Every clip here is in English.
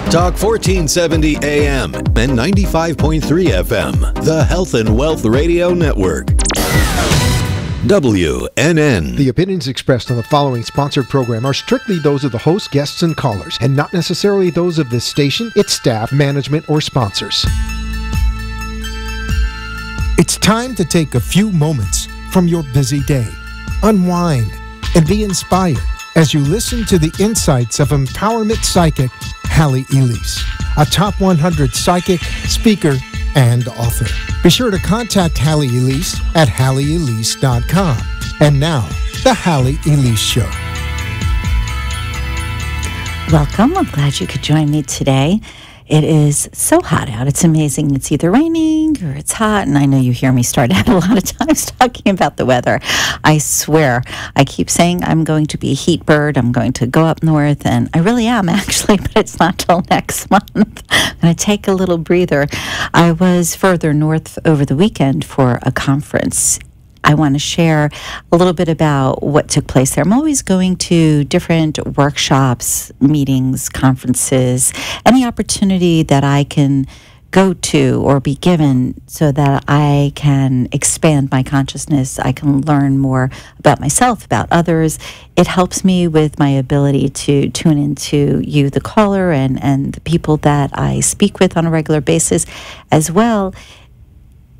Talk 1470 AM and 95.3 FM. The Health and Wealth Radio Network. WNN. The opinions expressed on the following sponsored program are strictly those of the host, guests, and callers, and not necessarily those of this station, its staff, management, or sponsors. It's time to take a few moments from your busy day. Unwind and be inspired as you listen to the insights of empowerment psychic Halley, Elise, a top 100 psychic, speaker, and author. Be sure to contact Halley Elise at halleyelise.com. And now, the Halley Elise Show. Welcome. I'm glad you could join me today. It is so hot out. It's amazing. It's either raining or it's hot. And I know you hear me start out a lot of times talking about the weather. I swear, I keep saying I'm going to be a heat bird. I'm going to go up north. And I really am, actually, but it's not till next month. I'm going to take a little breather. I was further north over the weekend for a conference. I want to share a little bit about what took place there. I'm always going to different workshops, meetings, conferences, any opportunity that I can go to or be given so that I can expand my consciousness. I can learn more about myself, about others. It helps me with my ability to tune into you, the caller, and the people that I speak with on a regular basis as well.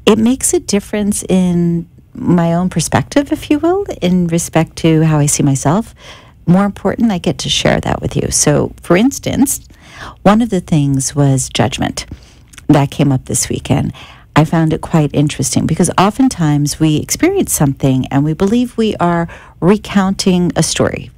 It makes a difference in my own perspective, if you will, in respect to how I see myself. More important, I get to share that with you. So, for instance, one of the things was judgment that came up this weekend. I found it quite interesting because oftentimes we experience something and we believe we are recounting a story.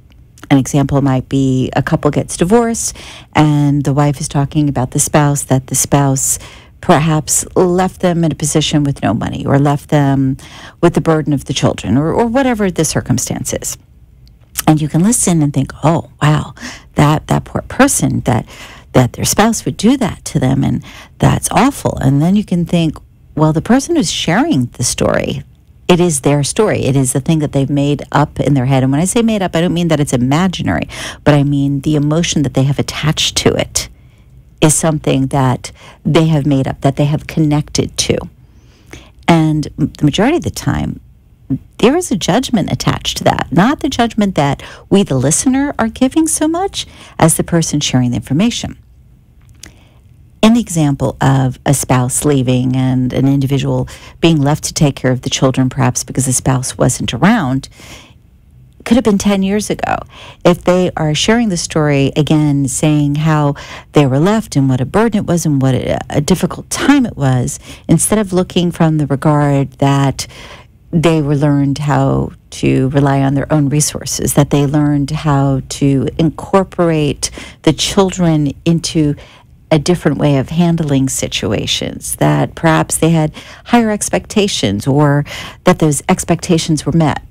An example might be a couple gets divorced and the wife is talking about the spouse, that the spouse perhaps left them in a position with no money or left them with the burden of the children or whatever the circumstance is. And you can listen and think, oh, wow, that poor person, that their spouse would do that to them, and that's awful. And then you can think, well, the person who's sharing the story, it is their story. It is the thing that they've made up in their head. And when I say made up, I don't mean that it's imaginary, but I mean the emotion that they have attached to it is something that they have made up, that they have connected to. And the majority of the time, there is a judgment attached to that, not the judgment that we, the listener, are giving so much as the person sharing the information. In the example of a spouse leaving and an individual being left to take care of the children, perhaps because the spouse wasn't around, could have been 10 years ago. If they are sharing the story, again, saying how they were left and what a burden it was and what a difficult time it was, instead of looking from the regard that they were learned how to rely on their own resources, that they learned how to incorporate the children into a different way of handling situations, that perhaps they had higher expectations or that those expectations were met.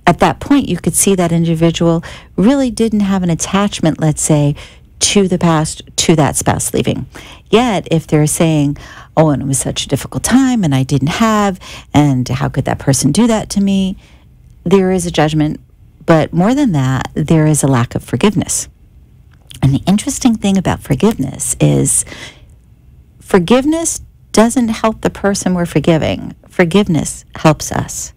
At that point, you could see that individual really didn't have an attachment, let's say, to the past, to that spouse leaving. Yet, if they're saying, oh, and it was such a difficult time, and I didn't have, and how could that person do that to me? There is a judgment, but more than that, there is a lack of forgiveness. And the interesting thing about forgiveness is forgiveness doesn't help the person we're forgiving. Forgiveness helps us.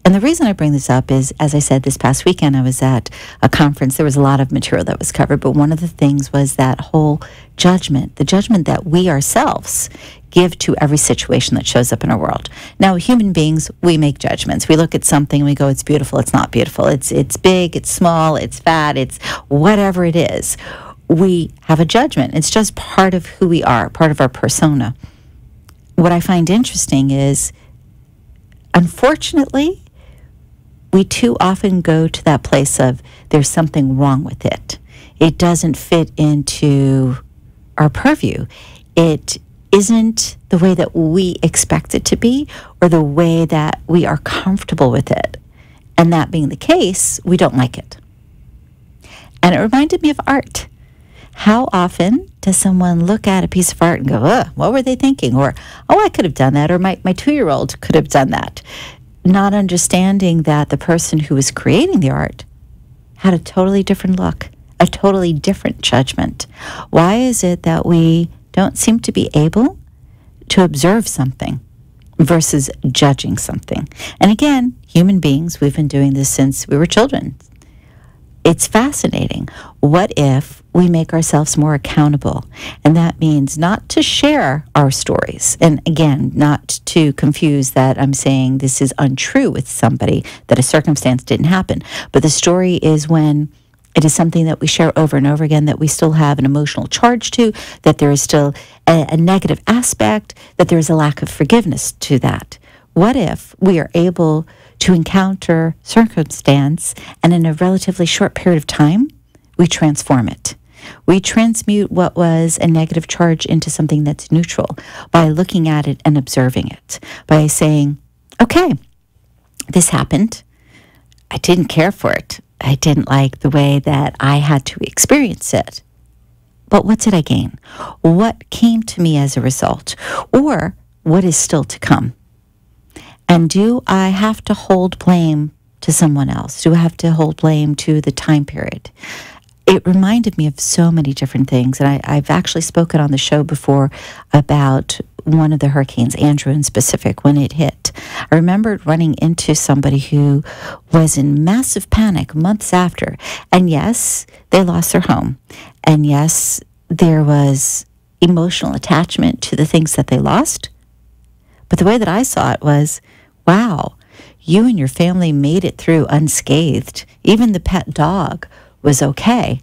And the reason I bring this up is, as I said, this past weekend I was at a conference. There was a lot of material that was covered, but one of the things was that whole judgment, the judgment that we ourselves give to every situation that shows up in our world. Now, human beings, we make judgments. We look at something and we go, it's beautiful, it's not beautiful. It's big, it's small, it's fat, it's whatever it is. We have a judgment. It's just part of who we are, part of our persona. What I find interesting is, unfortunately, we too often go to that place of there's something wrong with it. It doesn't fit into our purview. It isn't the way that we expect it to be or the way that we are comfortable with it. And that being the case, we don't like it. And it reminded me of art. How often does someone look at a piece of art and go, ugh, what were they thinking? Or, oh, I could have done that. Or my 2-year-old could have done that. Not understanding that the person who was creating the art had a totally different look, a totally different judgment? Why is it that we don't seem to be able to observe something versus judging something? And again, human beings, we've been doing this since we were children. It's fascinating. What if we make ourselves more accountable? And that means not to share our stories. And again, not to confuse that I'm saying this is untrue with somebody, that a circumstance didn't happen. But the story is when it is something that we share over and over again, that we still have an emotional charge to, that there is still a negative aspect, that there is a lack of forgiveness to that. What if we are able to encounter circumstance and in a relatively short period of time, we transform it? We transmute what was a negative charge into something that's neutral by looking at it and observing it, by saying, okay, this happened. I didn't care for it. I didn't like the way that I had to experience it. But what did I gain? What came to me as a result? Or what is still to come? And do I have to hold blame to someone else? Do I have to hold blame to the time period? It reminded me of so many different things. And I've actually spoken on the show before about one of the hurricanes, Andrew in specific, when it hit. I remembered running into somebody who was in massive panic months after. And yes, they lost their home. And yes, there was emotional attachment to the things that they lost. But the way that I saw it was, wow, you and your family made it through unscathed. Even the pet dog was okay.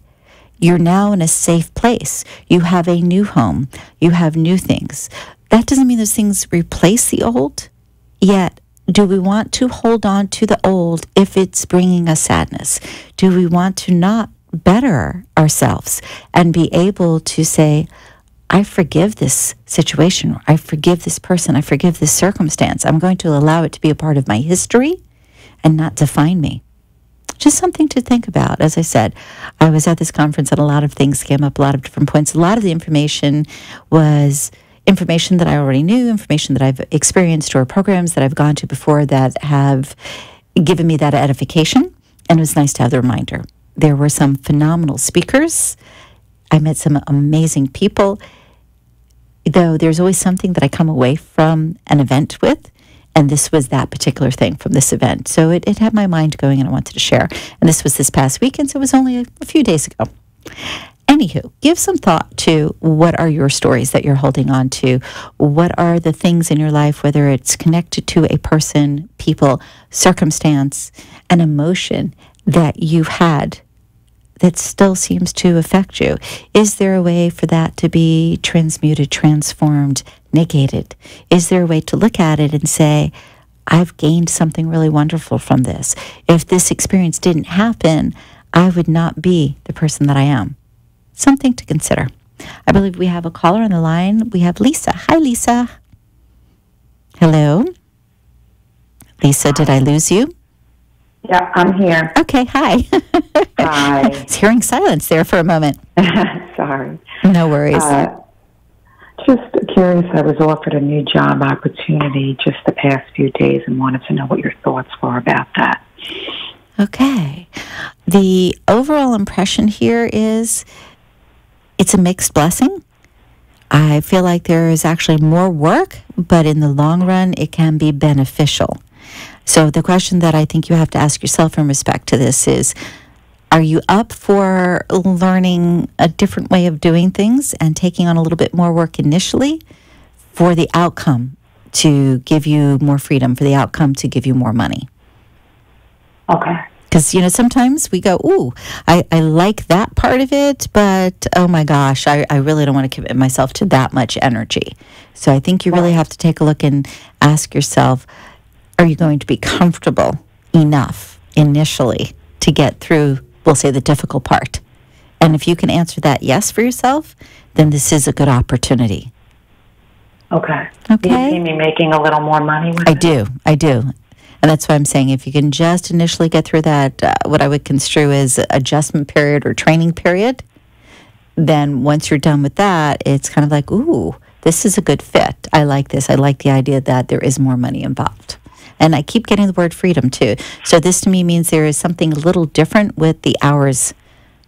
You're now in a safe place. You have a new home. You have new things. That doesn't mean those things replace the old. Yet, do we want to hold on to the old if it's bringing us sadness? Do we want to not better ourselves and be able to say, I forgive this situation, I forgive this person, I forgive this circumstance. I'm going to allow it to be a part of my history and not define me. Just something to think about. As I said, I was at this conference and a lot of things came up, a lot of different points. A lot of the information was information that I already knew, information that I've experienced, or programs that I've gone to before that have given me that edification. And it was nice to have the reminder. There were some phenomenal speakers. I met some amazing people. Though there's always something that I come away from an event with, and this was that particular thing from this event. So it had my mind going, and I wanted to share. And this was this past weekend, so it was only a few days ago. Anywho, give some thought to what are your stories that you're holding on to. What are the things in your life, whether it's connected to a person, people, circumstance, an emotion that you've had that still seems to affect you? Is there a way for that to be transmuted, transformed, negated? Is there a way to look at it and say, I've gained something really wonderful from this. If this experience didn't happen, I would not be the person that I am. Something to consider. I believe we have a caller on the line. We have Lisa. Hi, Lisa. Hello? Lisa, did I lose you? Yeah, I'm here. Okay, hi. Hi. I was hearing silence there for a moment. Sorry. No worries. Just curious, I was offered a new job opportunity just the past few days and wanted to know what your thoughts were about that. Okay. The overall impression here is it's a mixed blessing. I feel like there is actually more work, but in the long run, it can be beneficial. So the question that I think you have to ask yourself in respect to this is, are you up for learning a different way of doing things and taking on a little bit more work initially for the outcome to give you more freedom, for the outcome to give you more money? Okay. Because, sometimes we go, ooh, I like that part of it, but oh my gosh, I really don't want to commit myself to that much energy. So I think you really have to take a look and ask yourself, are you going to be comfortable enough initially to get through, we'll say, the difficult part? And if you can answer that yes for yourself, then this is a good opportunity. Okay. Okay. Do you see me making a little more money with it? I do. And that's why I'm saying if you can just initially get through that, what I would construe as adjustment period or training period, then once you're done with that, it's kind of like, ooh, this is a good fit. I like this. I like the idea that there is more money involved. And I keep getting the word freedom too. So this to me means there is something a little different with the hours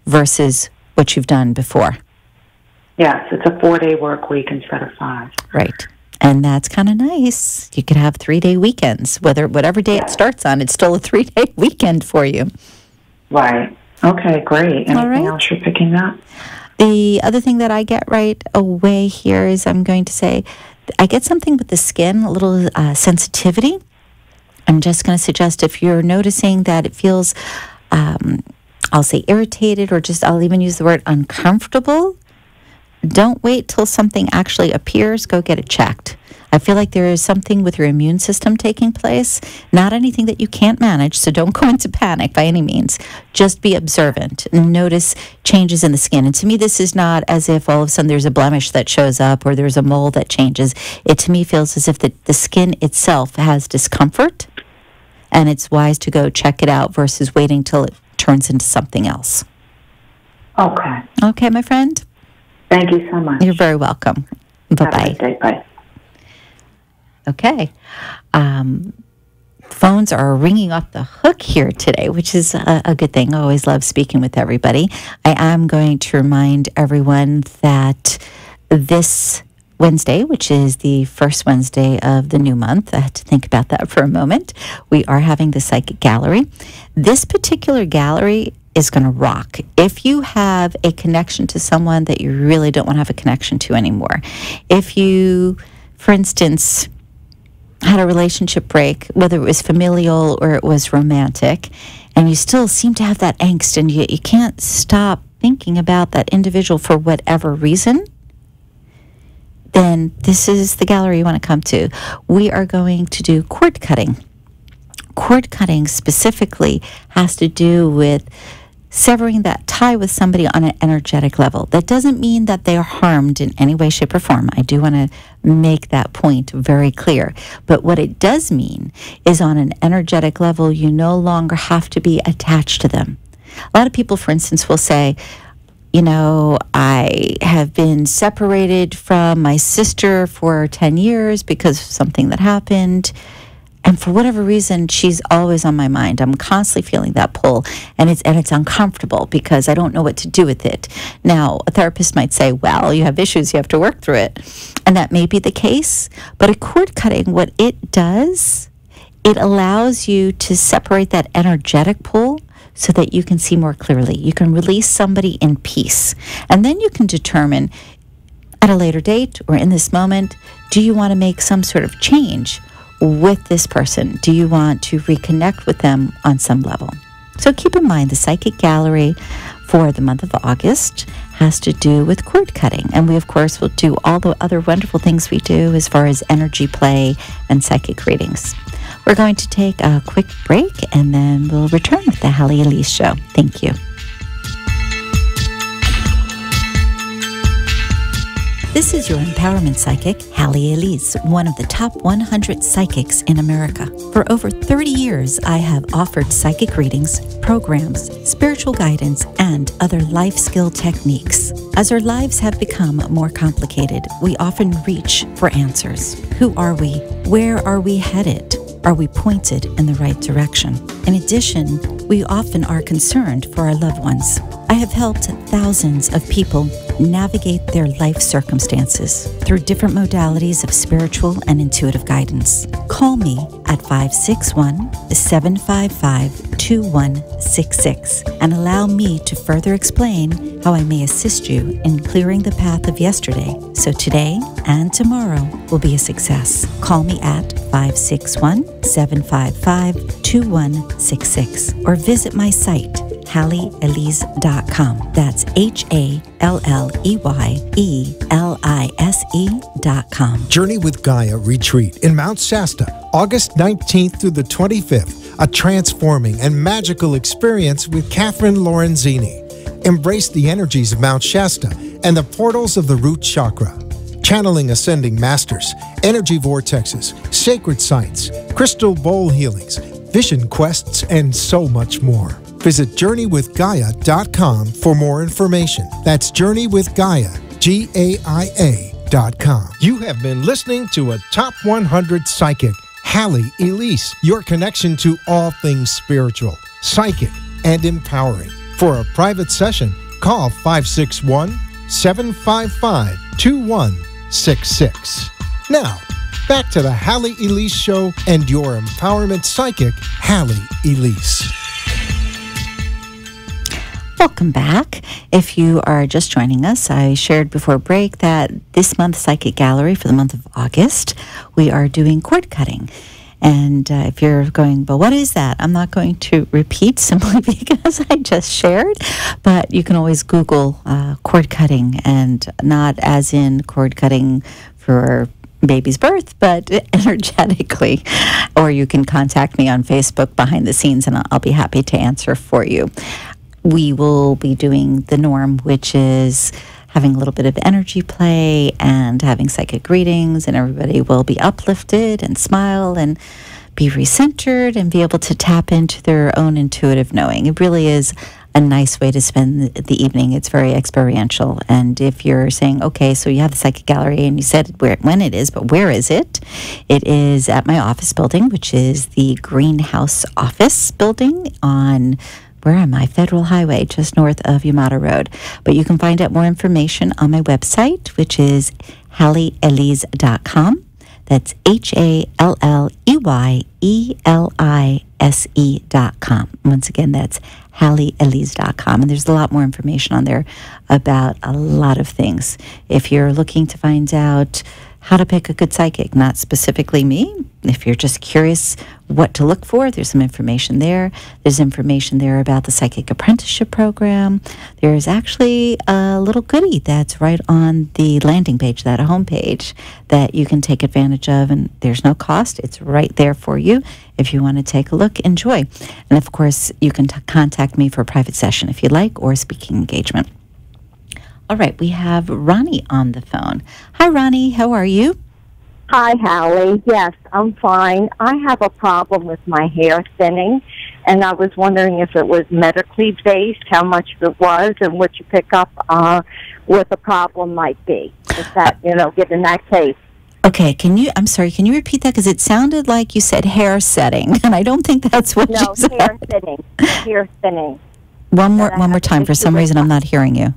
versus what you've done before. Yes, it's a 4-day work week instead of 5. Right. And that's kind of nice. You could have 3-day weekends. Whatever day it starts on, it's still a 3-day weekend for you. Right. Okay, great. Anything else you're picking up? The other thing that I get right away here is I'm going to say I get something with the skin, a little sensitivity. I'm just going to suggest if you're noticing that it feels, I'll say irritated, or just I'll even use the word uncomfortable, don't wait till something actually appears. Go get it checked. I feel like there is something with your immune system taking place, not anything that you can't manage, so don't go into panic by any means. Just be observant and notice changes in the skin. And to me, this is not as if all of a sudden there's a blemish that shows up or there's a mole that changes. It to me feels as if the skin itself has discomfort, and it's wise to go check it out versus waiting till it turns into something else. Okay. Okay, my friend? Thank you so much. You're very welcome. Bye-bye. Have a good day. Bye. Okay. Phones are ringing off the hook here today, which is a good thing. I always love speaking with everybody. I am going to remind everyone that this Wednesday, which is the first Wednesday of the new month, I had to think about that for a moment, we are having the Psychic Gallery. This particular gallery is going to rock. If you have a connection to someone that you really don't want to have a connection to anymore, if you, for instance, had a relationship break, whether it was familial or it was romantic, and you still seem to have that angst and you can't stop thinking about that individual for whatever reason, then this is the gallery you want to come to. We are going to do cord cutting. Cord cutting specifically has to do with severing that tie with somebody on an energetic level. That doesn't mean that they are harmed in any way, shape, or form. I do want to make that point very clear. But what it does mean is on an energetic level, you no longer have to be attached to them. A lot of people, for instance, will say, you know, I have been separated from my sister for 10 years because of something that happened. And for whatever reason, she's always on my mind. I'm constantly feeling that pull, and it's uncomfortable because I don't know what to do with it. Now, a therapist might say, well, you have issues, you have to work through it. And that may be the case, but a cord cutting, what it does, it allows you to separate that energetic pull so that you can see more clearly. You can release somebody in peace. And then you can determine at a later date or in this moment, do you want to make some sort of change with this person? Do you want to reconnect with them on some level? So keep in mind the Psychic Gallery for the month of August has to do with cord cutting. And we, of course, will do all the other wonderful things we do as far as energy play and psychic readings. We're going to take a quick break and then we'll return with the Halley Elise Show. Thank you. This is your empowerment psychic, Halley Elise, one of the top 100 psychics in America. For over 30 years, I have offered psychic readings, programs, spiritual guidance, and other life skill techniques. As our lives have become more complicated, we often reach for answers. Who are we? Where are we headed? Are we pointed in the right direction? In addition, we often are concerned for our loved ones. I have helped thousands of people navigate their life circumstances through different modalities of spiritual and intuitive guidance. Call me at 561-755-2166 and allow me to further explain how I may assist you in clearing the path of yesterday so today and tomorrow will be a success. Call me at 561-755-2166 or visit my site HalleyElise.com. That's HalleyElise.com. Journey with Gaia Retreat in Mount Shasta, August 19th through the 25th. A transforming and magical experience with Catherine Lorenzini. Embrace the energies of Mount Shasta and the portals of the root chakra. Channeling ascending masters, energy vortexes, sacred sites, crystal bowl healings, vision quests, and so much more. Visit JourneyWithGaia.com for more information. That's JourneyWithGaia.com. You have been listening to a Top 100 Psychic, Halley Elise, your connection to all things spiritual, psychic, and empowering. For a private session, call 561-755-2166. Now, back to the Halley Elise Show and your empowerment psychic, Halley Elise. Welcome back. If you are just joining us, I shared before break that this month's Psychic Gallery for the month of August, we are doing cord cutting. And if you're going, but what is that? I'm not going to repeat simply because I just shared, but you can always Google cord cutting, and not as in cord cutting for baby's birth, but energetically. Or you can contact me on Facebook behind the scenes, and I'll be happy to answer for you. We will be doing the norm, which is having a little bit of energy play and having psychic readings, and everybody will be uplifted and smile and be recentered and be able to tap into their own intuitive knowing. It really is a nice way to spend the evening. It's very experiential. And if you're saying, okay, so you have the Psychic Gallery and you said when it is, but where is it? It is at my office building, which is the Greenhouse Office building on, where am I? Federal Highway, just north of Yamata Road. But you can find out more information on my website, which is HalleyElise.com. That's HalleyElise.com. Once again, that's HalleyElise.com. And there's a lot more information on there about a lot of things. If you're looking to find out how to pick a good psychic, not specifically me, if you're just curious what to look for, there's some information there. There's information there about the Psychic Apprenticeship Program. There's actually a little goodie that's right on the landing page, that homepage, that you can take advantage of, and there's no cost. It's right there for you. If you want to take a look, enjoy. And of course, you can contact me for a private session if you'd like, or a speaking engagement. All right, we have Ronnie on the phone. Hi, Ronnie. How are you? Hi, Halley. Yes, I'm fine. I have a problem with my hair thinning, and I was wondering if it was medically based, how much it was, and what you pick up what the problem might be. If that, given that case. Okay, I'm sorry, can you repeat that? Because it sounded like you said hair setting, and I don't think that's what you said. No, hair thinning. One more time. For some reason, I'm not hearing you.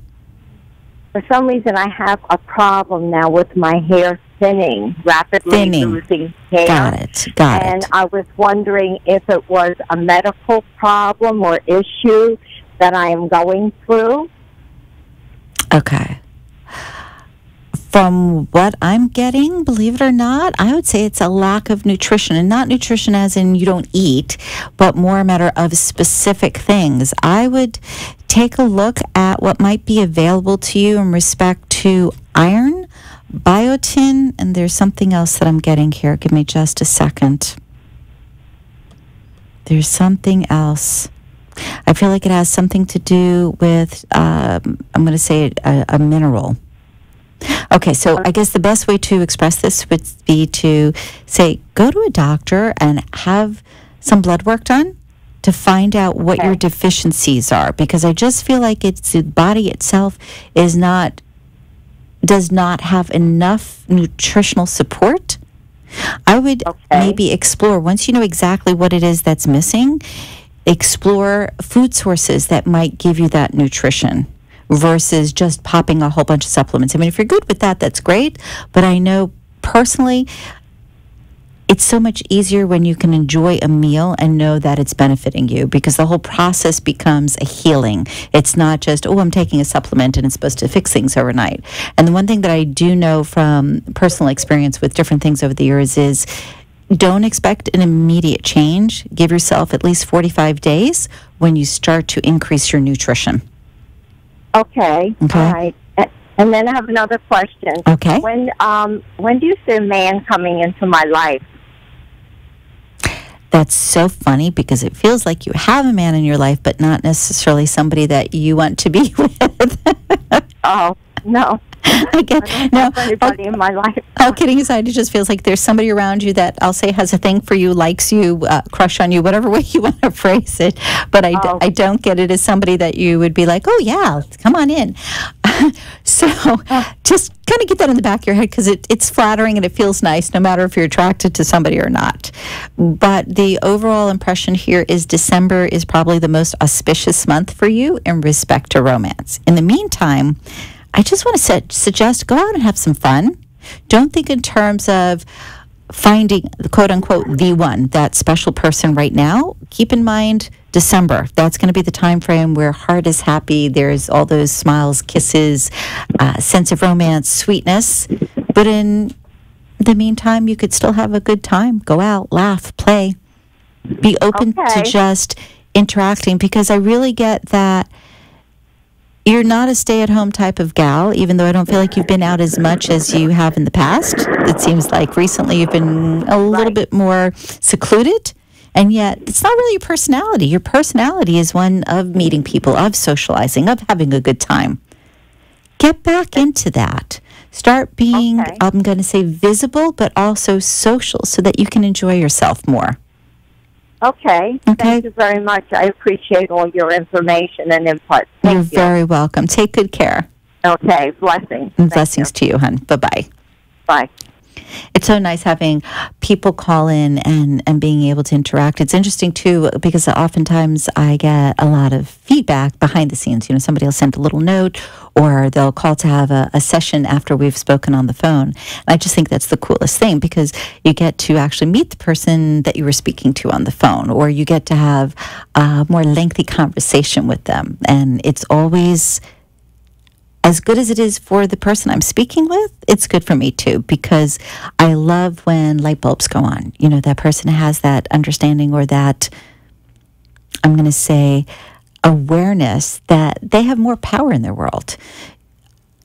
For some reason, I have a problem now with my hair rapidly losing hair. Got it. And I was wondering if it was a medical problem or issue that I am going through. Okay. From what I'm getting, believe it or not, I would say it's a lack of nutrition, and not nutrition as in you don't eat, but more a matter of specific things. I would take a look at what might be available to you in respect to iron, biotin, and there's something else that I'm getting here. Give me just a second. There's something else. I feel like it has something to do with, I'm going to say a mineral. Okay, so I guess the best way to express this would be to say, go to a doctor and have some blood work done to find out what your deficiencies are, because I just feel like the body itself does not have enough nutritional support. I would maybe explore, once you know exactly what it is that's missing, explore food sources that might give you that nutrition, versus just popping a whole bunch of supplements. I mean, if you're good with that, that's great. But I know personally, it's so much easier when you can enjoy a meal and know that it's benefiting you, because the whole process becomes a healing. It's not just, I'm taking a supplement and it's supposed to fix things overnight. And the one thing that I do know from personal experience with different things over the years is, don't expect an immediate change. Give yourself at least 45 days when you start to increase your nutrition. Okay. All right. And then I have another question. Okay. When do you see a man coming into my life? That's so funny, because it feels like you have a man in your life, but not necessarily somebody that you want to be with. Oh, no. I get anybody in my life. All kidding aside, it just feels like there's somebody around you that I'll say has a thing for you, likes you, crush on you, whatever way you want to phrase it. But I don't get it as somebody that you would be like, oh yeah, come on in. So just kind of get that in the back of your head, because it's flattering and it feels nice no matter if you're attracted to somebody or not. But the overall impression here is December is probably the most auspicious month for you in respect to romance. In the meantime, I just want to suggest go out and have some fun. Don't think in terms of finding, quote unquote, the one, that special person right now. Keep in mind December. That's going to be the time frame where heart is happy. There's all those smiles, kisses, sense of romance, sweetness. But in the meantime, you could still have a good time. Go out, laugh, play. Be open to just interacting, because I really get that you're not a stay-at-home type of gal, even though I don't feel like you've been out as much as you have in the past. It seems like recently you've been a little bit more secluded, and yet it's not really your personality. Your personality is one of meeting people, of socializing, of having a good time. Get back into that. Start being, I'm going to say, visible, but also social, so that you can enjoy yourself more. Okay. Thank you very much. I appreciate all your information and input. You're very welcome. Take good care. Okay. Blessings. Blessings to you, hon. Bye-bye. Bye. It's so nice having people call in and being able to interact. It's interesting, too, because oftentimes I get a lot of feedback behind the scenes. You know, somebody will send a little note, or they'll call to have a session after we've spoken on the phone. And I just think that's the coolest thing, because you get to actually meet the person that you were speaking to on the phone, or you get to have a more lengthy conversation with them. And it's always, as good as it is for the person I'm speaking with, it's good for me too, because I love when light bulbs go on. You know, that person has that understanding, or that, I'm going to say, awareness that they have more power in their world.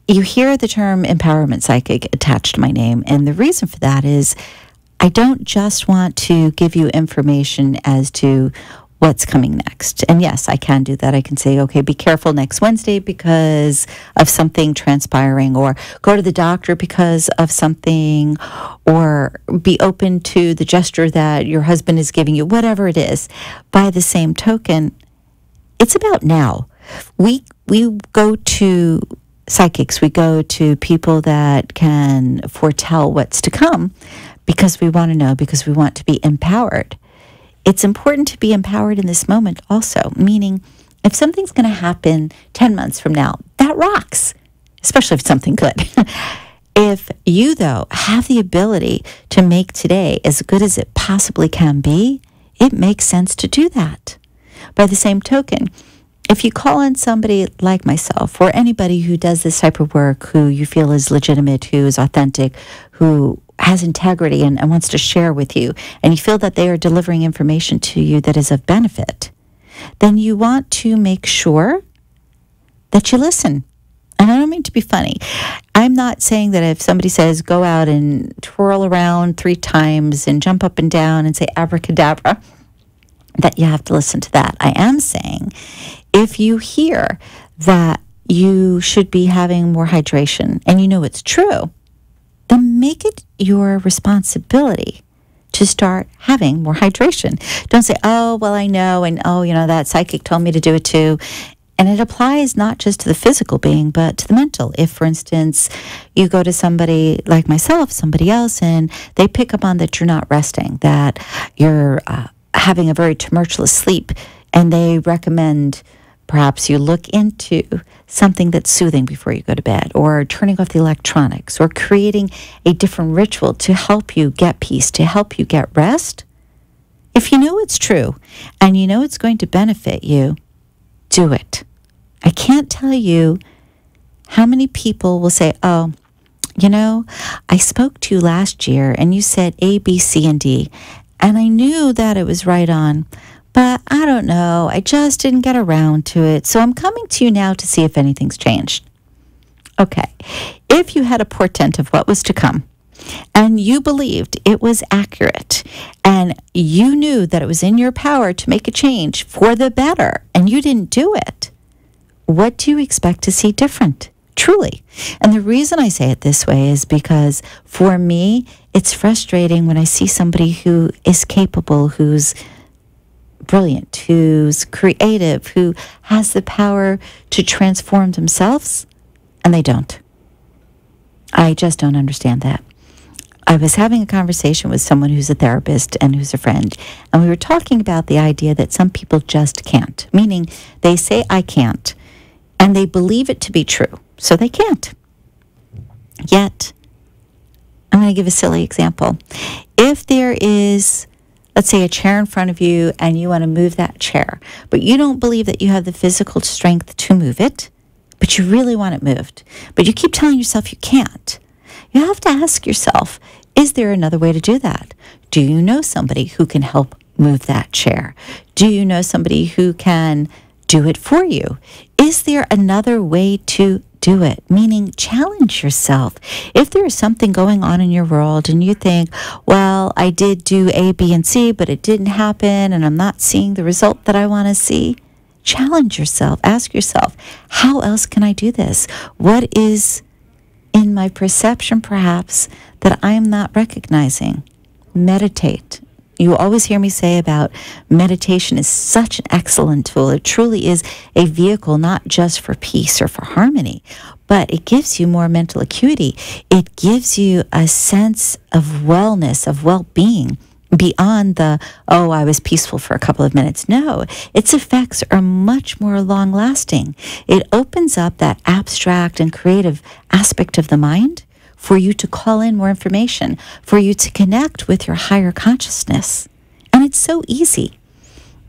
You hear the term empowerment psychic attached to my name, and the reason for that is I don't just want to give you information as to what's coming next. And yes, I can do that. I can say, okay, be careful next Wednesday because of something transpiring, or go to the doctor because of something, or be open to the gesture that your husband is giving you, whatever it is. By the same token, it's about now. We go to psychics, we go to people that can foretell what's to come, because we want to know, because we want to be empowered. It's important to be empowered in this moment also, meaning if something's going to happen 10 months from now, that rocks, especially if it's something good. If you, though, have the ability to make today as good as it possibly can be, it makes sense to do that. By the same token, if you call in somebody like myself, or anybody who does this type of work, who you feel is legitimate, who is authentic, who has integrity and wants to share with you, and you feel that they are delivering information to you that is of benefit, then you want to make sure that you listen. And I don't mean to be funny. I'm not saying that if somebody says go out and twirl around 3 times and jump up and down and say abracadabra, that you have to listen to that. I am saying if you hear that you should be having more hydration, and you know it's true, then make it your responsibility to start having more hydration. Don't say, oh, well, I know, and oh, you know, that psychic told me to do it too. And it applies not just to the physical being, but to the mental. If, for instance, you go to somebody like myself, somebody else, and they pick up on that you're not resting, that you're having a very tumultuous sleep, and they recommend perhaps you look into something that's soothing before you go to bed, or turning off the electronics, or creating a different ritual to help you get peace, to help you get rest. If you know it's true and you know it's going to benefit you, do it. I can't tell you how many people will say, oh, you know, I spoke to you last year and you said A, B, C, and D, and I knew that it was right on, but I don't know, I just didn't get around to it, so I'm coming to you now to see if anything's changed. Okay, if you had a portent of what was to come, and you believed it was accurate, and you knew that it was in your power to make a change for the better, and you didn't do it, what do you expect to see different? Truly. And the reason I say it this way is because for me, it's frustrating when I see somebody who is capable, who's brilliant, who's creative, who has the power to transform themselves, And they don't. I just don't understand that. I was having a conversation with someone who's a therapist and who's a friend, and we were talking about the idea that some people just can't, meaning they say, I can't, and they believe it to be true, so they can't. Yet, I'm going to give a silly example. If there is, let's say, a chair in front of you and you want to move that chair, but you don't believe that you have the physical strength to move it, but you really want it moved, but you keep telling yourself you can't, you have to ask yourself, is there another way to do that? Do you know somebody who can help move that chair? Do you know somebody who can do it for you? Is there another way to do it? Meaning, challenge yourself. If there is something going on in your world and you think, well, I did do A, B, and C, but it didn't happen and I'm not seeing the result that I want to see, challenge yourself. Ask yourself, how else can I do this? What is in my perception, perhaps, that I am not recognizing? Meditate. You always hear me say about meditation is such an excellent tool. It truly is a vehicle not just for peace or for harmony, but it gives you more mental acuity. It gives you a sense of wellness, of well-being, beyond the, oh, I was peaceful for a couple of minutes. No, its effects are much more long-lasting. It opens up that abstract and creative aspect of the mind for you to call in more information, for you to connect with your higher consciousness. And it's so easy.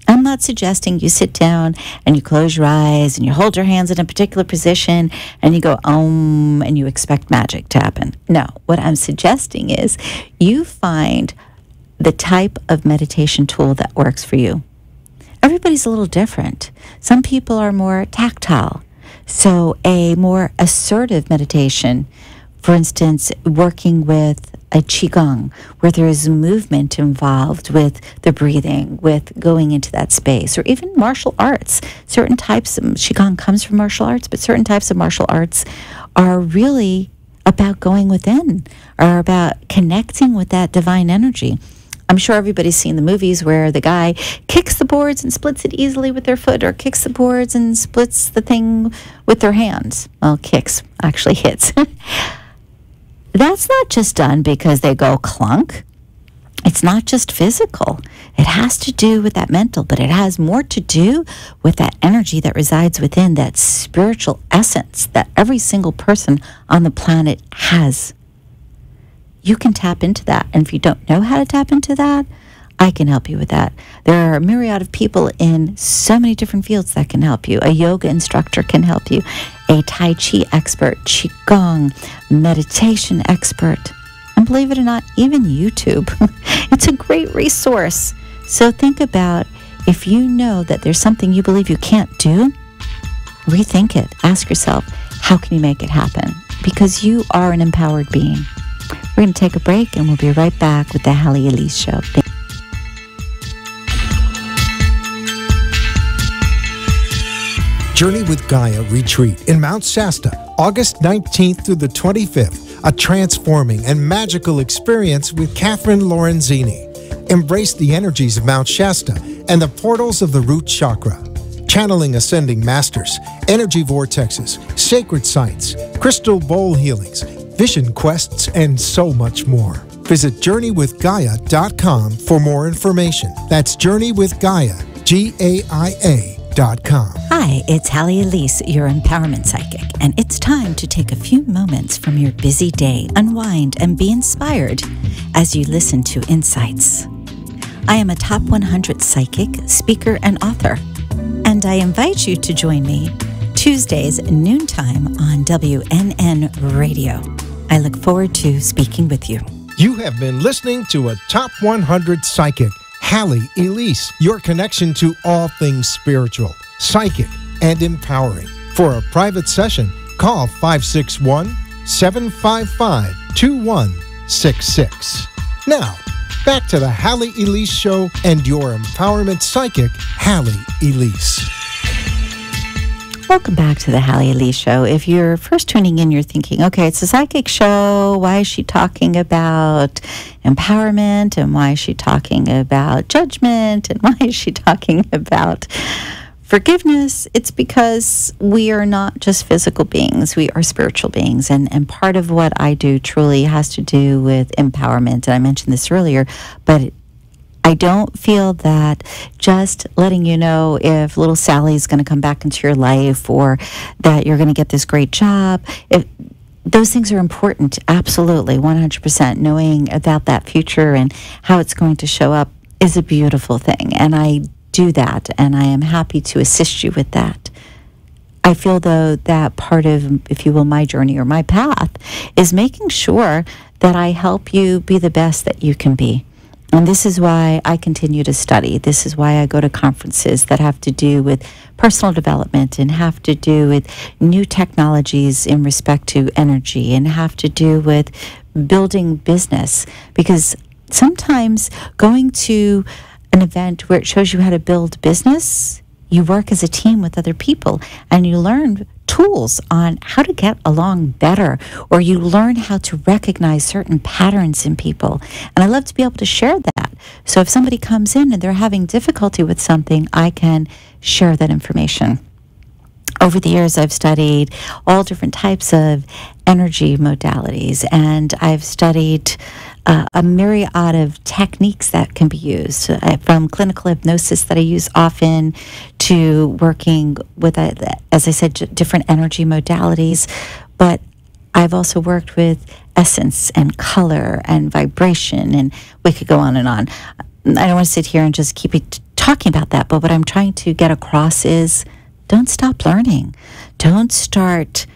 I'm not suggesting you sit down and you close your eyes and you hold your hands in a particular position and you go, and you expect magic to happen. No, what I'm suggesting is you find the type of meditation tool that works for you. Everybody's a little different. Some people are more tactile. So a more assertive meditation, for instance, working with a qigong, where there is movement involved with the breathing, with going into that space, or even martial arts. Certain types of qigong comes from martial arts, but certain types of martial arts are really about going within, are about connecting with that divine energy. I'm sure everybody's seen the movies where the guy kicks the boards and splits it easily with their foot, or kicks the boards and splits the thing with their hands. Well, kicks, actually hits. That's not just done because they go clunk. It's not just physical. It has to do with that mental, but it has more to do with that energy that resides within, that spiritual essence that every single person on the planet has. You can tap into that. And if you don't know how to tap into that, I can help you with that. There are a myriad of people in so many different fields that can help you. A yoga instructor can help you. A Tai Chi expert, Qigong, meditation expert. And believe it or not, even YouTube. It's a great resource. So think about, if you know that there's something you believe you can't do, rethink it. Ask yourself, how can you make it happen? Because you are an empowered being. We're going to take a break, and we'll be right back with the Halley Elise Show. Journey with Gaia Retreat in Mount Shasta, August 19th through the 25th. A transforming and magical experience with Catherine Lorenzini. Embrace the energies of Mount Shasta and the portals of the root chakra. Channeling ascending masters, energy vortexes, sacred sites, crystal bowl healings, vision quests, and so much more. Visit JourneyWithGaia.com for more information. That's JourneyWithGaia, GAIA.com. Hi, it's Halley Elise, your empowerment psychic, and it's time to take a few moments from your busy day, unwind, and be inspired as you listen to Insights. I am a top 100 psychic, speaker, and author, and I invite you to join me Tuesdays noontime on WNN Radio. I look forward to speaking with you. You have been listening to a Top 100 Psychic, Halley Elise, your connection to all things spiritual, psychic, and empowering. For a private session, call 561-755-2166. Now, back to the Halley Elise Show and your empowerment psychic, Halley Elise. Welcome back to the Halley Elise Show. If you're first tuning in, you're thinking, okay, it's a psychic show. Why is she talking about empowerment? And why is she talking about judgment? And why is she talking about forgiveness, it's because we are not just physical beings, we are spiritual beings. And part of what I do truly has to do with empowerment. And I mentioned this earlier, but I don't feel that just letting you know if little Sally is going to come back into your life or that you're going to get this great job, those things are important, absolutely, 100%. Knowing about that future and how it's going to show up is a beautiful thing. And I do that, and I am happy to assist you with that. I feel, though, that part of, if you will, my journey or my path is making sure that I help you be the best that you can be. And this is why I continue to study. This is why I go to conferences that have to do with personal development and have to do with new technologies in respect to energy and have to do with building business. Because sometimes going to an event where it shows you how to build business, you work as a team with other people and you learn tools on how to get along better, or you learn how to recognize certain patterns in people. And I love to be able to share that. So if somebody comes in and they're having difficulty with something, I can share that information. Over the years, I've studied all different types of energy modalities, and I've studied a myriad of techniques that can be used, from clinical hypnosis that I use often to working with, as I said, different energy modalities. But I've also worked with essence and color and vibration, and we could go on and on. I don't want to sit here and just keep talking about that, but what I'm trying to get across is don't stop learning. Don't start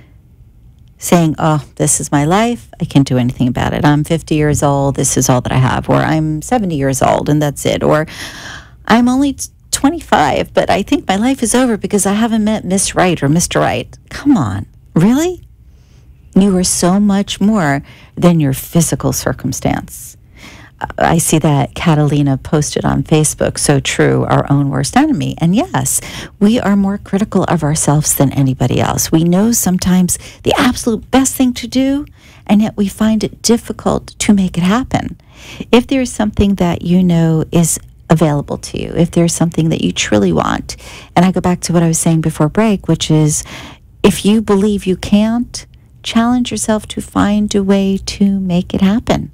saying, oh, this is my life, I can't do anything about it. I'm 50 years old, this is all that I have. Or I'm 70 years old and that's it. Or I'm only 25, but I think my life is over because I haven't met Miss Right or Mr. Right. Come on, really? You are so much more than your physical circumstance. I see that Catalina posted on Facebook, so true, our own worst enemy. And yes, we are more critical of ourselves than anybody else. We know sometimes the absolute best thing to do, and yet we find it difficult to make it happen. If there's something that you know is available to you, if there's something that you truly want, and I go back to what I was saying before break, which is if you believe you can't, challenge yourself to find a way to make it happen.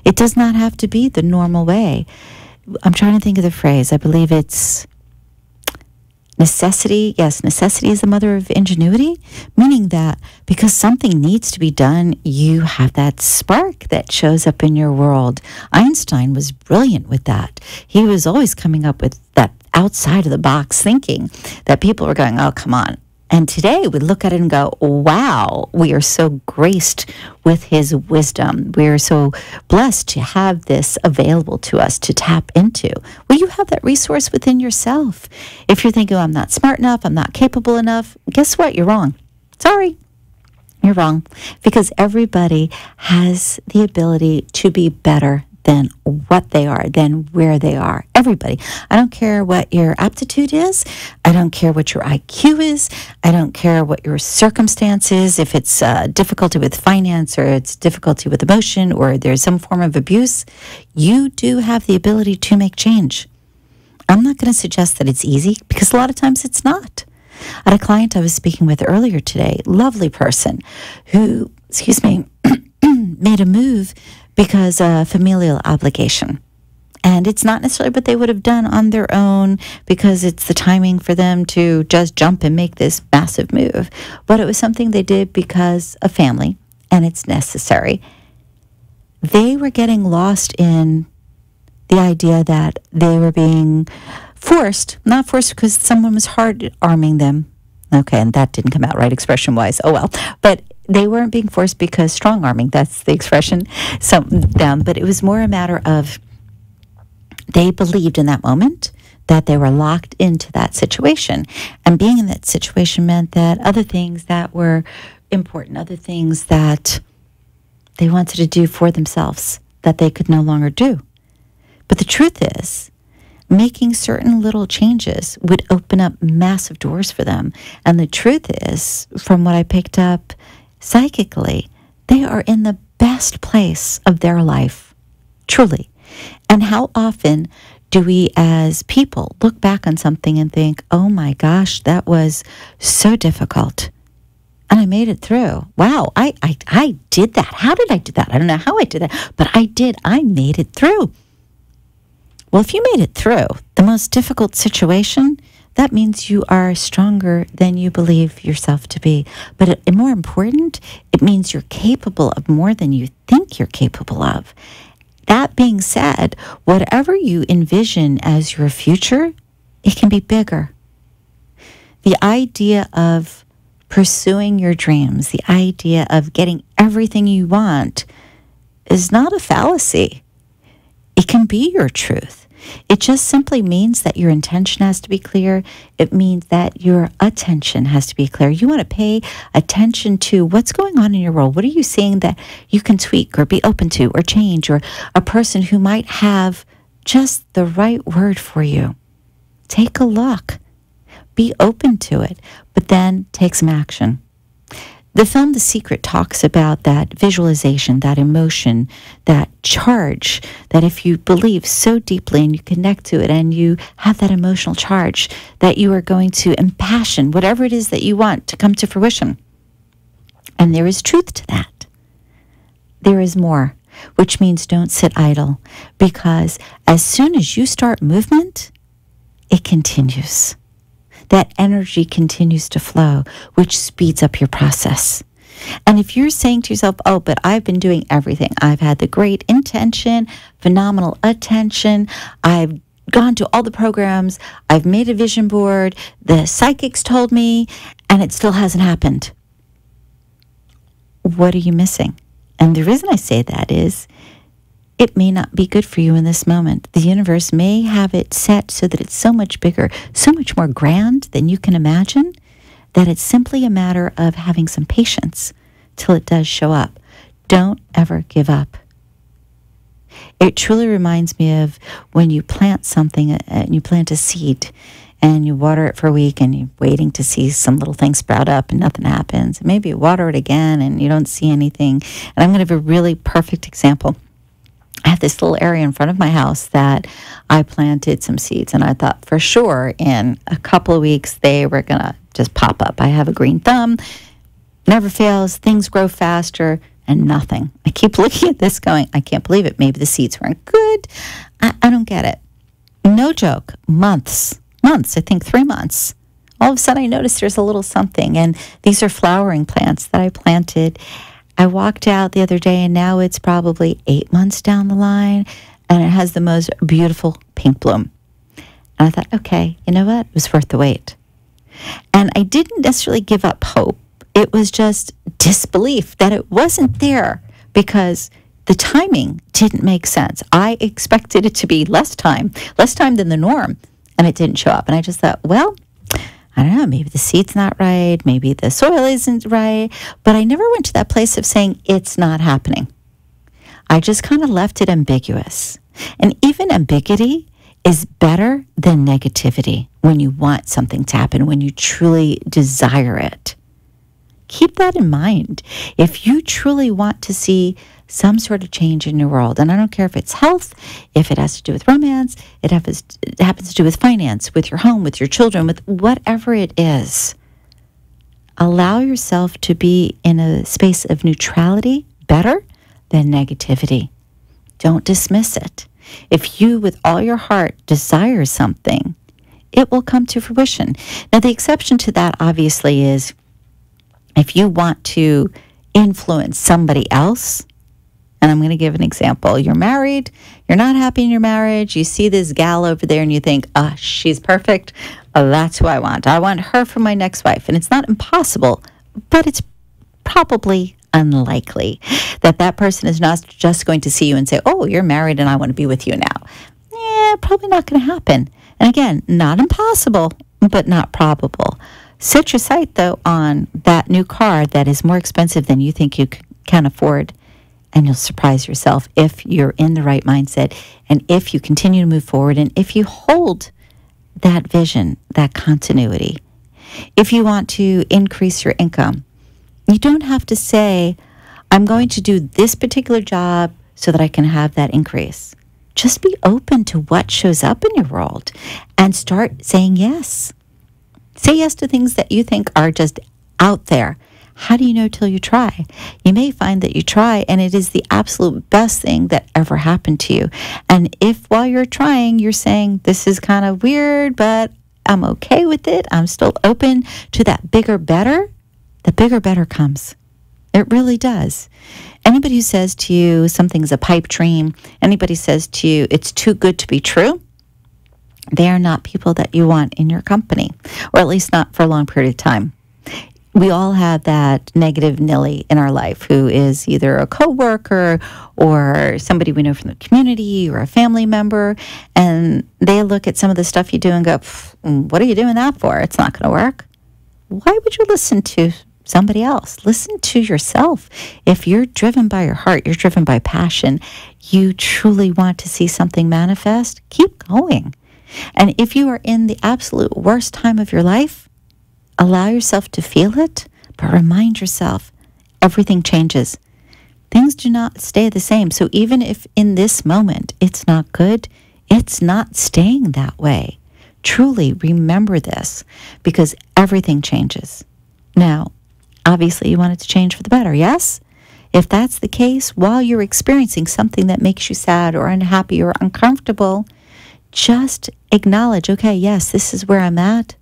It does not have to be the normal way. I'm trying to think of the phrase. I believe it's necessity. Yes, necessity is the mother of ingenuity, meaning that because something needs to be done, you have that spark that shows up in your world. Einstein was brilliant with that. He was always coming up with that outside of the box thinking that people were going, oh, come on. And today we look at it and go, wow, we are so graced with his wisdom. We are so blessed to have this available to us to tap into. Well, you have that resource within yourself. If you're thinking, oh, I'm not smart enough, I'm not capable enough, guess what? You're wrong. Sorry. You're wrong. Because everybody has the ability to be better than what they are, than where they are. Everybody. I don't care what your aptitude is. I don't care what your IQ is. I don't care what your circumstance is. If it's difficulty with finance or it's difficulty with emotion or there's some form of abuse, you do have the ability to make change. I'm not going to suggest that it's easy because a lot of times it's not. I had a client I was speaking with earlier today, lovely person, who, made a move because of familial obligation. And it's not necessarily what they would have done on their own because it's the timing for them to just jump and make this massive move. But it was something they did because of family, and it's necessary. They were getting lost in the idea that they were being forced, not forced because someone was hard-arming them. Okay, and that didn't come out right expression-wise. Oh, well. But they weren't being forced because strong-arming, that's the expression, but it was more a matter of they believed in that moment that they were locked into that situation. And being in that situation meant that other things that were important, other things that they wanted to do for themselves, that they could no longer do. But the truth is, making certain little changes would open up massive doors for them. And the truth is, from what I picked up psychically, they are in the best place of their life, truly. And how often Do we as people look back on something and think, oh my gosh, that was so difficult and I made it through. Wow, I did that. How did I do that? I don't know how I did that, but I did. I made it through. Well, if you made it through the most difficult situation, that means you are stronger than you believe yourself to be. But more important, it means you're capable of more than you think you're capable of. That being said, whatever you envision as your future, it can be bigger. The idea of pursuing your dreams, the idea of getting everything you want is not a fallacy. It can be your truth. It just simply means that your intention has to be clear. It means that your attention has to be clear. You want to pay attention to what's going on in your world. What are you seeing that you can tweak or be open to or change, or a person who might have just the right word for you? Take a look. Be open to it, but then take some action. The film The Secret talks about that visualization, that emotion, that charge, that if you believe so deeply and you connect to it and you have that emotional charge, that you are going to impassion whatever it is that you want to come to fruition. And there is truth to that. There is more, which means don't sit idle, because as soon as you start movement, it continues. That energy continues to flow, which speeds up your process. And if you're saying to yourself, oh, but I've been doing everything. I've had the great intention, phenomenal attention. I've gone to all the programs. I've made a vision board. The psychics told me, and it still hasn't happened. What are you missing? And the reason I say that is, it may not be good for you in this moment. The universe may have it set so that it's so much bigger, so much more grand than you can imagine, that it's simply a matter of having some patience till it does show up. Don't ever give up. It truly reminds me of when you plant something, and you plant a seed, and you water it for a week, and you're waiting to see some little thing sprout up, and nothing happens. Maybe you water it again, and you don't see anything. And I'm going to give a really perfect example. I have this little area in front of my house that I planted some seeds, and I thought for sure in a couple of weeks they were going to just pop up. I have a green thumb, never fails, things grow faster, and nothing. I keep looking at this going, I can't believe it. Maybe the seeds weren't good. I don't get it. No joke. Months, I think 3 months. All of a sudden I noticed there's a little something, and these are flowering plants that I planted. I walked out the other day, and now it's probably 8 months down the line, and it has the most beautiful pink bloom. And I thought, okay, you know what? It was worth the wait. And I didn't necessarily give up hope. It was just disbelief that it wasn't there because the timing didn't make sense. I expected it to be less time than the norm, and it didn't show up. And I just thought, well, I don't know, maybe the seed's not right, maybe the soil isn't right, but I never went to that place of saying it's not happening. I just kind of left it ambiguous. And even ambiguity is better than negativity when you want something to happen, when you truly desire it. Keep that in mind. If you truly want to see some sort of change in your world, and I don't care if it's health, if it has to do with romance, it happens to do with finance, with your home, with your children, with whatever it is, allow yourself to be in a space of neutrality better than negativity. Don't dismiss it. If you, with all your heart, desire something, it will come to fruition. Now, the exception to that, obviously, is if you want to influence somebody else. And I'm going to give an example. You're married, you're not happy in your marriage, you see this gal over there and you think, she's perfect, that's who I want. I want her for my next wife. And it's not impossible, but it's probably unlikely that that person is not just going to see you and say, oh, you're married and I want to be with you now. Yeah, probably not going to happen. And again, not impossible, but not probable. Set your sight, though, on that new car that is more expensive than you think you can afford. And you'll surprise yourself if you're in the right mindset, and if you continue to move forward, and if you hold that vision, that continuity. If you want to increase your income, you don't have to say, I'm going to do this particular job so that I can have that increase. just be open to what shows up in your world and start saying yes. Say yes to things that you think are just out there. How do you know till you try? You may find that you try and it is the absolute best thing that ever happened to you. And if while you're trying, you're saying, this is kind of weird, but I'm okay with it, I'm still open to that bigger, better, the bigger, better comes. It really does. Anybody who says to you something's a pipe dream, anybody says to you it's too good to be true, they are not people that you want in your company, or at least not for a long period of time. We all have that negative Nilly in our life who is either a coworker or somebody we know from the community or a family member, and they look at some of the stuff you do and go, what are you doing that for? It's not going to work. Why would you listen to somebody else? Listen to yourself. If you're driven by your heart, you're driven by passion, you truly want to see something manifest, keep going. And if you are in the absolute worst time of your life, allow yourself to feel it, but remind yourself everything changes. Things do not stay the same. So even if in this moment it's not good, it's not staying that way. Truly remember this, because everything changes. Now, obviously you want it to change for the better, yes? If that's the case, while you're experiencing something that makes you sad or unhappy or uncomfortable, just acknowledge, okay, yes, this is where I'm at,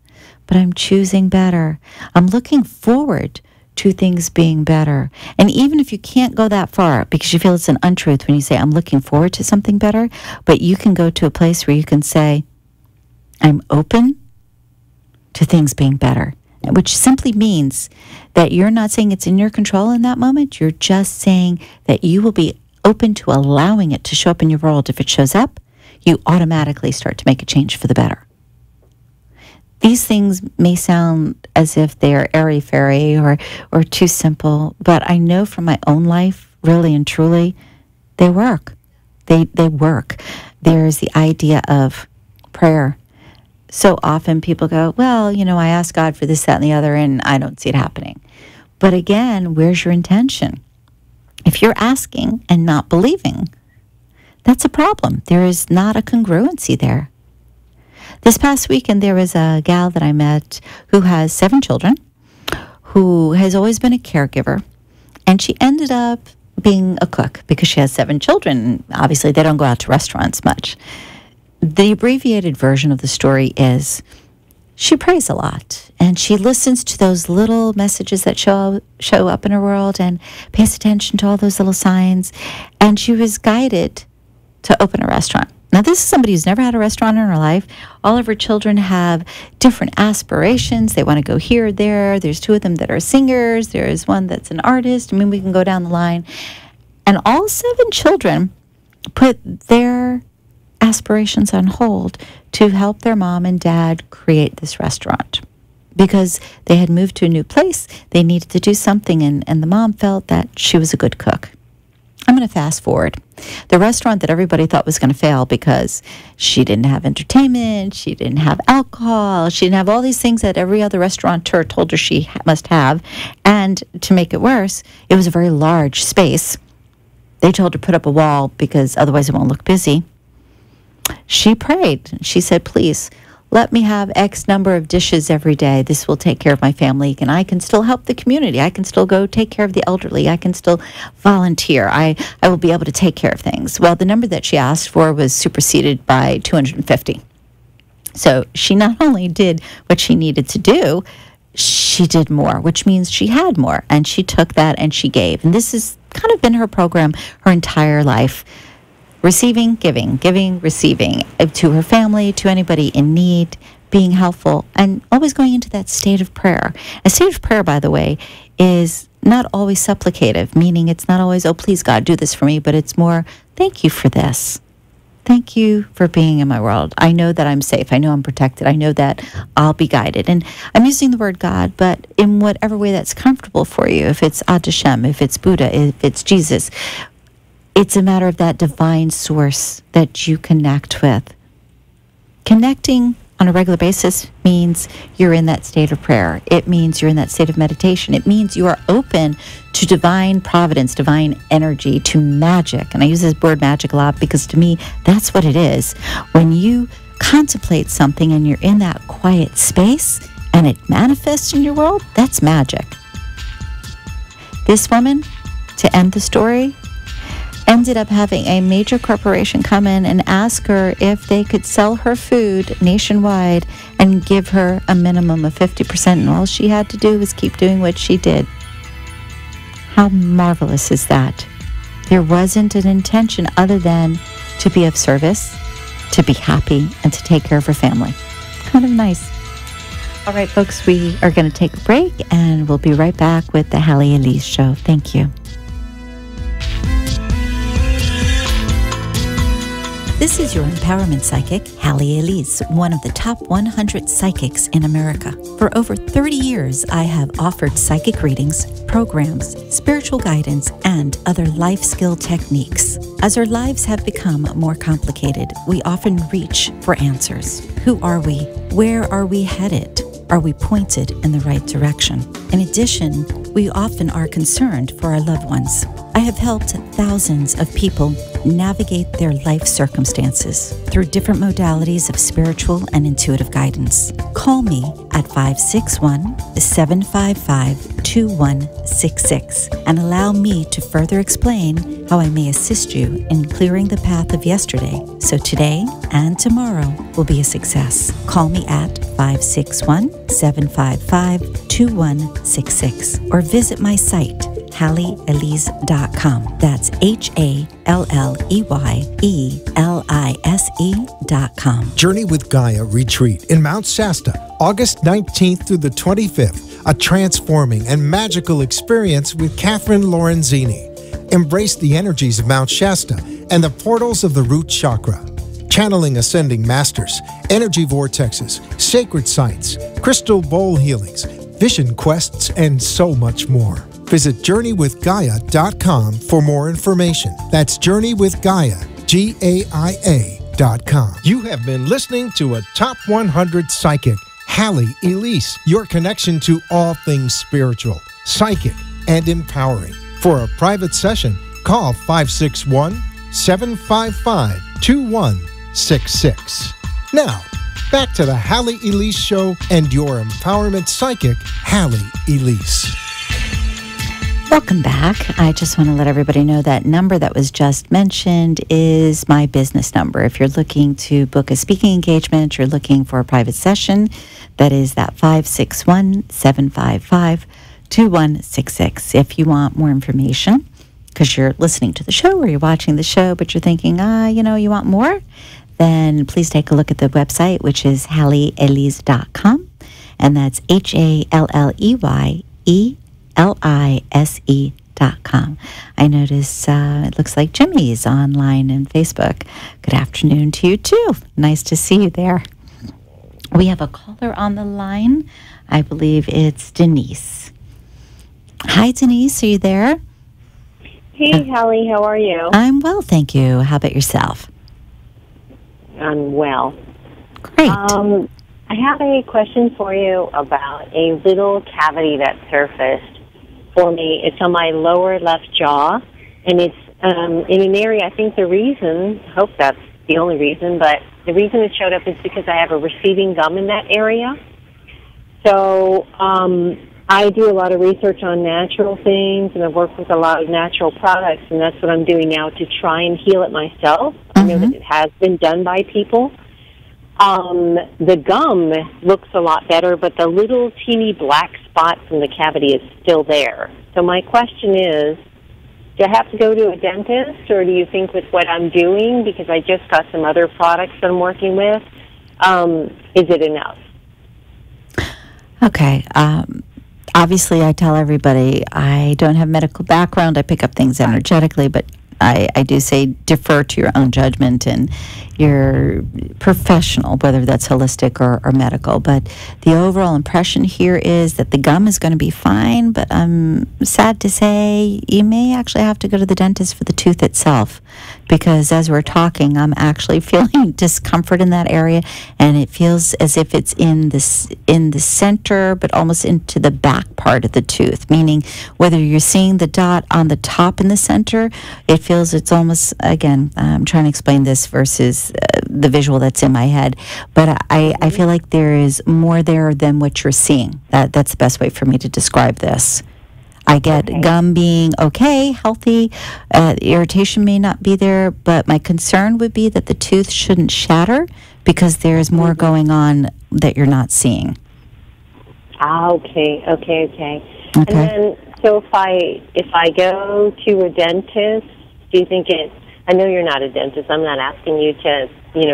but I'm choosing better. I'm looking forward to things being better. And even if you can't go that far because you feel it's an untruth when you say, I'm looking forward to something better, but you can go to a place where you can say, I'm open to things being better, which simply means that you're not saying it's in your control in that moment. You're just saying that you will be open to allowing it to show up in your world. If it shows up, you automatically start to make a change for the better. These things may sound as if they are airy-fairy or too simple, but I know from my own life, really and truly, they work. They work. There's the idea of prayer. So often people go, well, I asked God for this, that, and the other, and I don't see it happening. But again, where's your intention? If you're asking and not believing, that's a problem. There is not a congruency there. This past weekend, there was a gal that I met who has 7 children, who has always been a caregiver, and she ended up being a cook because she has 7 children. Obviously, they don't go out to restaurants much. The abbreviated version of the story is she prays a lot, and she listens to those little messages that show up in her world and pays attention to all those little signs, and she was guided to open a restaurant. Now, this is somebody who's never had a restaurant in her life. All of her children have different aspirations. They want to go here or there. There's 2 of them that are singers. There's one that's an artist. We can go down the line. And all 7 children put their aspirations on hold to help their mom and dad create this restaurant. Because they had moved to a new place, they needed to do something, and the mom felt that she was a good cook. I'm going to fast forward. The restaurant that everybody thought was going to fail because she didn't have entertainment, she didn't have alcohol, she didn't have all these things that every other restaurateur told her she must have. And to make it worse, it was a very large space. They told her to put up a wall because otherwise it won't look busy. She prayed. She said, please, let me have X number of dishes every day. This will take care of my family, and I can still help the community. I can still go take care of the elderly. I can still volunteer. I will be able to take care of things. Well, the number that she asked for was superseded by 250. So she not only did what she needed to do, she did more, which means she had more, and she took that and she gave. And this has kind of been her program her entire life. Receiving, giving, giving, receiving, to her family, to anybody in need, being helpful, and always going into that state of prayer. A state of prayer, by the way, is not always supplicative, meaning it's not always, oh, please, God, do this for me, but it's more, thank you for this. Thank you for being in my world. I know that I'm safe. I know I'm protected. I know that I'll be guided. And I'm using the word God, but in whatever way that's comfortable for you, if it's Ad Hashem, if it's Buddha, if it's Jesus, it's a matter of that divine source that you connect with. Connecting on a regular basis means you're in that state of prayer. It means you're in that state of meditation. It means you are open to divine providence, divine energy, to magic. And I use this word magic a lot because to me, that's what it is. When you contemplate something and you're in that quiet space and it manifests in your world, that's magic. This woman, to end the story, ended up having a major corporation come in and ask her if they could sell her food nationwide and give her a minimum of 50%, and all she had to do was keep doing what she did. How marvelous is that? There wasn't an intention other than to be of service, to be happy, and to take care of her family. Kind of nice. All right, folks, we are going to take a break, and we'll be right back with the Halley Elise Show. Thank you. This is your empowerment psychic, Halley Elise, one of the top 100 psychics in America. For over 30 years, I have offered psychic readings, programs, spiritual guidance, and other life skill techniques. As our lives have become more complicated, we often reach for answers. Who are we? Where are we headed? Are we pointed in the right direction? In addition, we often are concerned for our loved ones. I have helped thousands of people navigate their life circumstances through different modalities of spiritual and intuitive guidance. Call me at 561-755-2166 and allow me to further explain how I may assist you in clearing the path of yesterday so today and tomorrow will be a success. Call me at 561-755-2166 or visit my site, HalleyElise.com. That's HalleyElise.com. Journey with Gaia Retreat in Mount Shasta, August 19th through the 25th. A transforming and magical experience with Catherine Lorenzini. Embrace the energies of Mount Shasta and the portals of the root chakra. Channeling ascending masters, energy vortexes, sacred sites, crystal bowl healings, vision quests, and so much more. Visit JourneyWithGaia.com for more information. That's JourneyWithGaia.com. You have been listening to a Top 100 Psychic, Halley Elise, your connection to all things spiritual, psychic, and empowering. For a private session, call 561-755-2166. Now, back to the Halley Elise Show and your empowerment psychic, Halley Elise. Welcome back. I just want to let everybody know that number that was just mentioned is my business number. If you're looking to book a speaking engagement, you're looking for a private session, that is that 561-755-2166. If you want more information, because you're listening to the show or you're watching the show, but you're thinking, you want more, then please take a look at the website, which is HalleyElise.com, and that's HalleyElise.com. I notice it looks like Jimmy's online and Facebook. Good afternoon to you, too. Nice to see you there. We have a caller on the line. I believe it's Denise. Hi, Denise. Are you there? Hey, Halley. How are you? I'm well, thank you. How about yourself? I'm well. Great. I have a question for you about a little cavity that surfaced for me. It's on my lower left jaw, and it's in an area, I think the reason, I hope that's the only reason, but the reason it showed up is because I have a receding gum in that area. So I do a lot of research on natural things, and I've worked with a lot of natural products, and that's what I'm doing now to try and heal it myself. Mm-hmm. I know that it has been done by people. The gum looks a lot better, but the little teeny black spot from the cavity is still there. So my question is, do I have to go to a dentist, or do you think with what I'm doing, because I just got some other products that I'm working with, is it enough? Okay. Obviously, I tell everybody I don't have medical background. I pick up things energetically, but I do say defer to your own judgment and your professional, whether that's holistic or medical. But the overall impression here is that the gum is going to be fine, but I'm sad to say you may actually have to go to the dentist for the tooth itself, because as we're talking, I'm actually feeling discomfort in that area, and it feels as if it's in the center, but almost into the back part of the tooth, meaning whether you're seeing the dot on the top in the center, it feels it's almost, again, I'm trying to explain this versus the visual that's in my head, but I feel like there is more there than what you're seeing. That's the best way for me to describe this. I get gum being okay, healthy, irritation may not be there, but my concern would be that the tooth shouldn't shatter because there's more going on that you're not seeing. Okay. And then, so if I go to a dentist, do you think I know you're not a dentist, I'm not asking you to,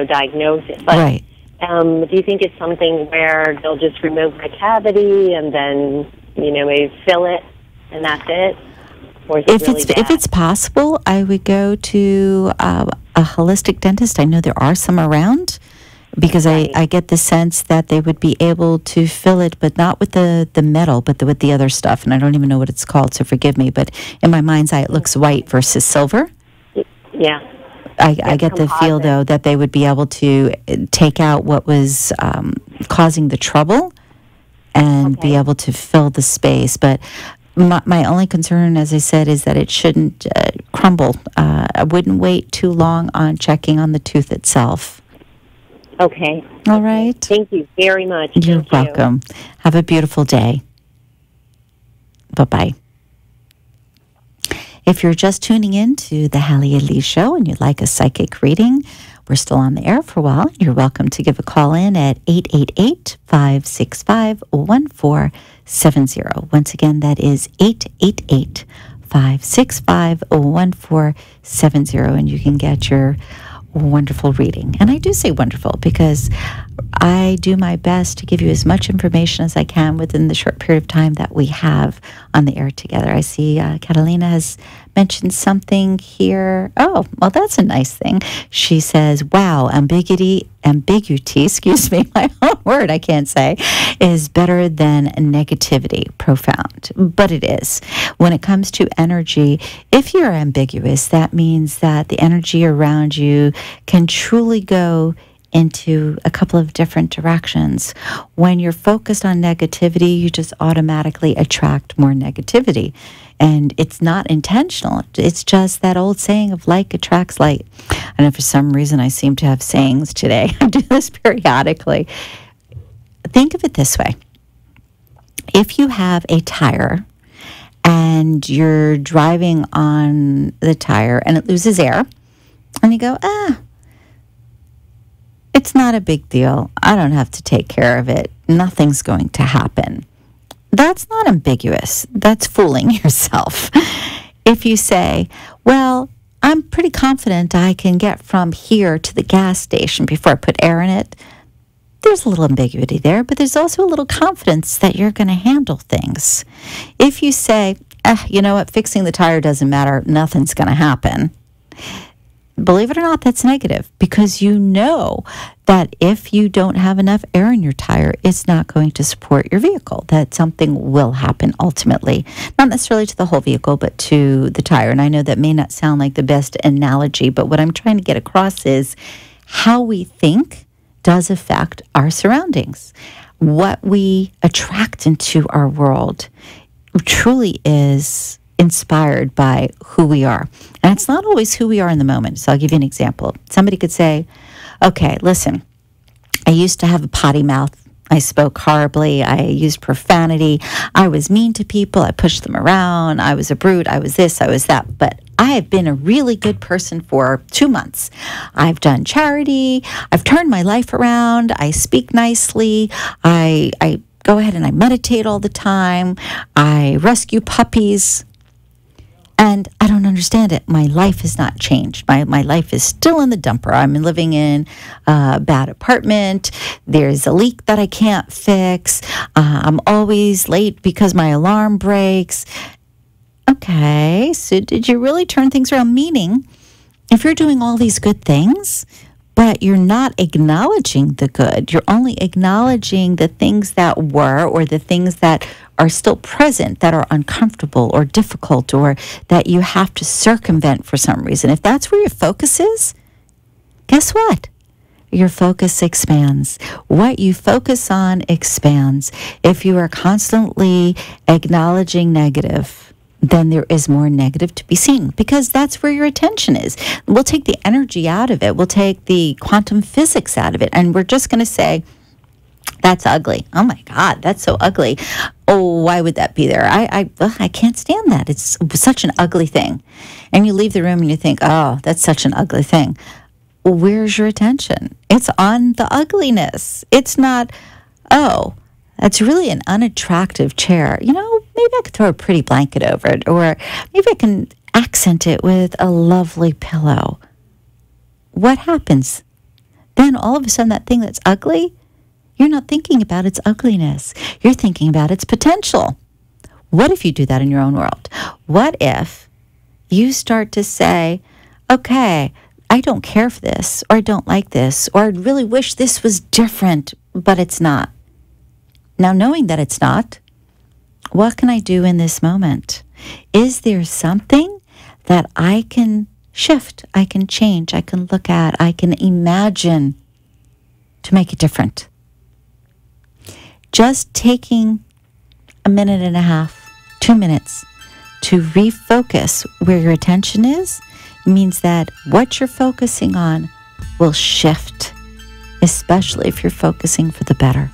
diagnose it, but right. Do you think it's something where they'll just remove my cavity and then, maybe fill it and that's it? Or is it really bad? If it's possible, I would go to a holistic dentist. I know there are some around, because I get the sense that they would be able to fill it, but not with the metal, but with the other stuff. And I don't even know what it's called, so forgive me. But in my mind's eye, it looks white versus silver. Yeah. I get the feel, though, that they would be able to take out what was causing the trouble and be able to fill the space. But my only concern, as I said, is that it shouldn't crumble. I wouldn't wait too long on checking on the tooth itself. Okay. All right. Thank you very much. You're welcome. Have a beautiful day. Bye-bye. If you're just tuning in to the Halley Elise Show and you'd like a psychic reading, we're still on the air for a while. You're welcome to give a call in at 888-565-1470. Once again, that is 888-565-1470, and you can get your wonderful reading. And I do say wonderful because I do my best to give you as much information as I can within the short period of time that we have on the air together. I see Catalina has mentioned something here. Oh, well, that's a nice thing. She says, wow, ambiguity, excuse me, my own word I can't say, is better than negativity. Profound. But it is. When it comes to energy, if you're ambiguous, that means that the energy around you can truly go into a couple of different directions. When you're focused on negativity, you just automatically attract more negativity. And it's not intentional. It's just that old saying of like attracts like. I know for some reason I seem to have sayings today. I do this periodically. Think of it this way. If you have a tire and you're driving on the tire and it loses air, and you go, it's not a big deal. I don't have to take care of it. Nothing's going to happen. That's not ambiguous. That's fooling yourself. If you say, well, I'm pretty confident I can get from here to the gas station before I put air in it, there's a little ambiguity there, but there's also a little confidence that you're going to handle things. If you say, you know what, fixing the tire doesn't matter, nothing's going to happen, believe it or not, that's negative, because you know that if you don't have enough air in your tire, it's not going to support your vehicle, that something will happen ultimately, not necessarily to the whole vehicle, but to the tire. And I know that may not sound like the best analogy, but what I'm trying to get across is how we think does affect our surroundings. What we attract into our world truly is inspired by who we are. And it's not always who we are in the moment. So I'll give you an example. Somebody could say, okay, listen, I used to have a potty mouth. I spoke horribly. I used profanity. I was mean to people. I pushed them around. I was a brute. I was this. I was that. But I have been a really good person for 2 months. I've done charity. I've turned my life around. I speak nicely. I go ahead and I meditate all the time. I rescue puppies. And I don't understand it. My life has not changed. My life is still in the dumper. I'm living in a bad apartment. There's a leak that I can't fix. I'm always late because my alarm breaks. Okay, so did you really turn things around? Meaning, if you're doing all these good things, but you're not acknowledging the good, you're only acknowledging the things that were or the things that are still present that are uncomfortable or difficult or that you have to circumvent for some reason. If that's where your focus is, guess what? Your focus expands. What you focus on expands. If you are constantly acknowledging negative, then there is more negative to be seen because that's where your attention is. We'll take the energy out of it. We'll take the quantum physics out of it. And we're just going to say, that's ugly. Oh my God, that's so ugly. Oh, why would that be there? I can't stand that. It's such an ugly thing. And you leave the room and you think, oh, that's such an ugly thing. Where's your attention? It's on the ugliness. It's not, oh, that's really an unattractive chair. You know, maybe I could throw a pretty blanket over it, or maybe I can accent it with a lovely pillow. What happens? Then all of a sudden that thing that's ugly, you're not thinking about its ugliness. You're thinking about its potential. What if you do that in your own world? What if you start to say, okay, I don't care for this, or I don't like this, or I really wish this was different, but it's not. Now, knowing that it's not, what can I do in this moment? Is there something that I can shift, I can change, I can look at, I can imagine to make it different? Just taking a minute and a half, 2 minutes to refocus where your attention is means that what you're focusing on will shift, especially if you're focusing for the better.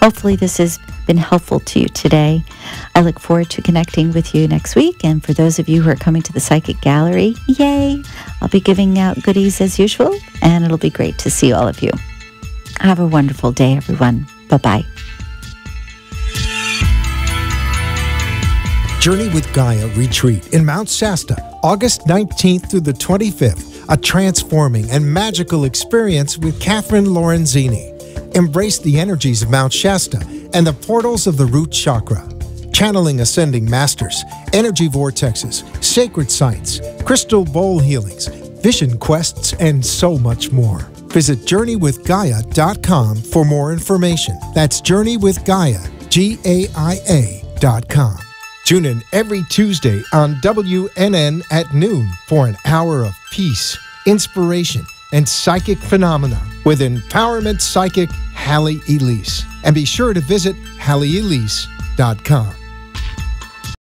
Hopefully this has been helpful to you today. I look forward to connecting with you next week. And for those of you who are coming to the Psychic Gallery, yay! I'll be giving out goodies as usual, and it'll be great to see all of you. Have a wonderful day, everyone. Bye-bye. Journey with Gaia Retreat in Mount Shasta, August 19th through the 25th. A transforming and magical experience with Catherine Lorenzini. Embrace the energies of Mount Shasta and the portals of the root chakra. Channeling ascending masters, energy vortexes, sacred sites, crystal bowl healings, vision quests, and so much more. Visit JourneyWithGaia.com for more information. That's JourneyWithGaia, GAIA.com. Tune in every Tuesday on WNN at noon for an hour of peace, inspiration, and psychic phenomena with empowerment psychic Halley Elise. And be sure to visit HalleyElise.com.